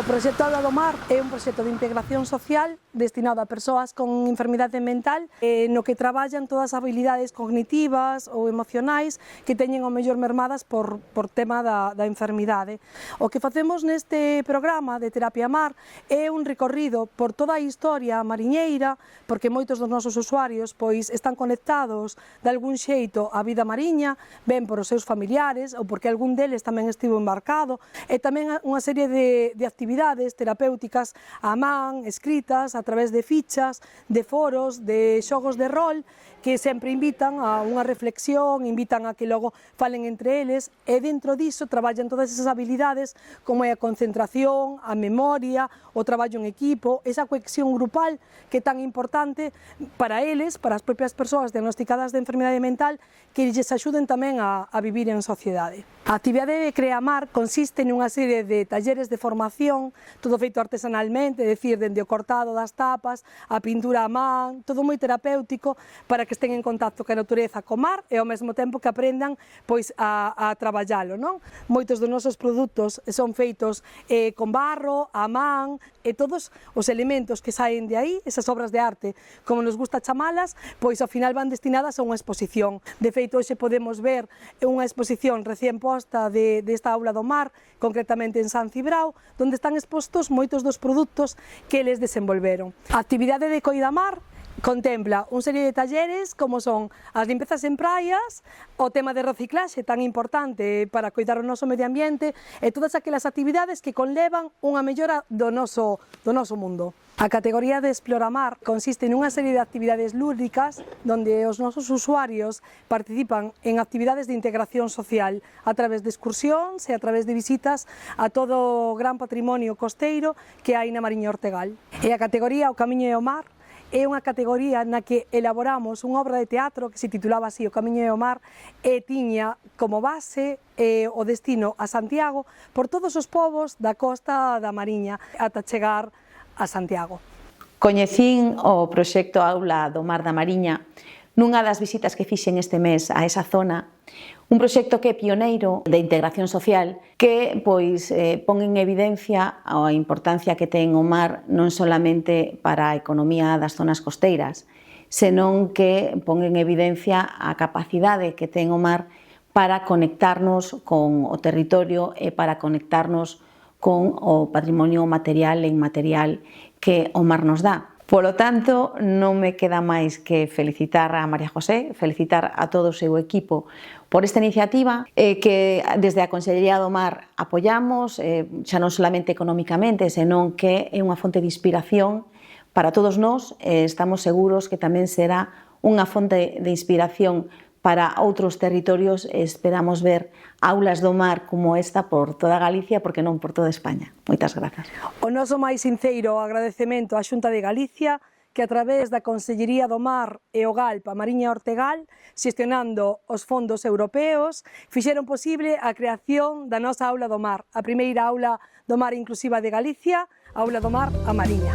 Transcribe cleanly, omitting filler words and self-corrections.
O proxecto Aula do Mar é un proxecto de integración social destinado a persoas con enfermidade mental no que traballan todas as habilidades cognitivas ou emocionais que teñen ao mellor mermadas por tema da enfermidade. O que facemos neste programa de Terapia Mar é un recorrido por toda a historia mariñeira, porque moitos dos nosos usuarios pois están conectados de algún xeito á vida mariña, ben por os seus familiares ou porque algún deles tamén estivo embarcado, e tamén unha serie de actividades terapéuticas á man, escritas, a través de fichas, de foros, de xogos de rol, que sempre invitan a unha reflexión, invitan a que logo falen entre eles, e dentro diso traballan todas esas habilidades como é a concentración, a memoria, o traballo en equipo, esa cohesión grupal que é tan importante para eles, para as propias persoas diagnosticadas de enfermidade mental, que lles axuden tamén a vivir en sociedade. A actividade de Creamar consiste nunha serie de talleres de formación, todo feito artesanalmente, é dicir, dende o cortado das tapas, a pintura á man, todo moi terapéutico para que estén en contacto ca natureza, co mar e ao mesmo tempo que aprendan pois a traballalo, non? Moitos dos nosos produtos son feitos con barro, á man, e todos os elementos que saen de aí, esas obras de arte, como nos gusta chamalas, pois ao final van destinadas a unha exposición. De feito, hoxe podemos ver unha exposición recén posta desta Aula do Mar, concretamente en San Cibrao, onde están expostos moitos dos produtos que eles desenvolveron. A actividade de Coidamar contempla unha serie de talleres como son as limpezas en praias, o tema de reciclaxe tan importante para coidar o noso medio ambiente e todas aquelas actividades que conlevan unha mellora do noso mundo. A categoría de Exploramar consiste nunha serie de actividades lúdicas onde os nosos usuarios participan en actividades de integración social a través de excursións e a través de visitas a todo o gran patrimonio costeiro que hai na Mariña Ortegal. E a categoría O Camiño e o Mar é unha categoría na que elaboramos unha obra de teatro que se titulaba así, O Camiño e o Mar, e tiña como base o destino a Santiago por todos os povos da costa da Mariña ata chegar a Santiago. Coñecín o proxecto Aula do Mar da Mariña nunha das visitas que fixen este mes a esa zona, un proxecto que é pioneiro de integración social que pois pon en evidencia a importancia que ten o mar non solamente para a economía das zonas costeiras, senón que pon en evidencia a capacidade que ten o mar para conectarnos con o territorio e para conectarnos con o patrimonio material e inmaterial que o mar nos dá. Polo tanto, non me queda máis que felicitar a María José, felicitar a todo o seu equipo por esta iniciativa que desde a Consellería do Mar apoiamos, xa non solamente económicamente, senón que é unha fonte de inspiración para todos nós. Estamos seguros que tamén será unha fonte de inspiración para outros territorios e esperamos ver aulas do mar como esta por toda Galicia, porque non por toda España. Moitas grazas. O noso máis sincero agradecemento á Xunta de Galicia, que a través da Consellería do Mar e o GALP a Mariña Ortegal, xestionando os fondos europeos, fixeron posible a creación da nosa Aula do Mar, a primeira Aula do Mar inclusiva de Galicia, Aula do Mar a Mariña.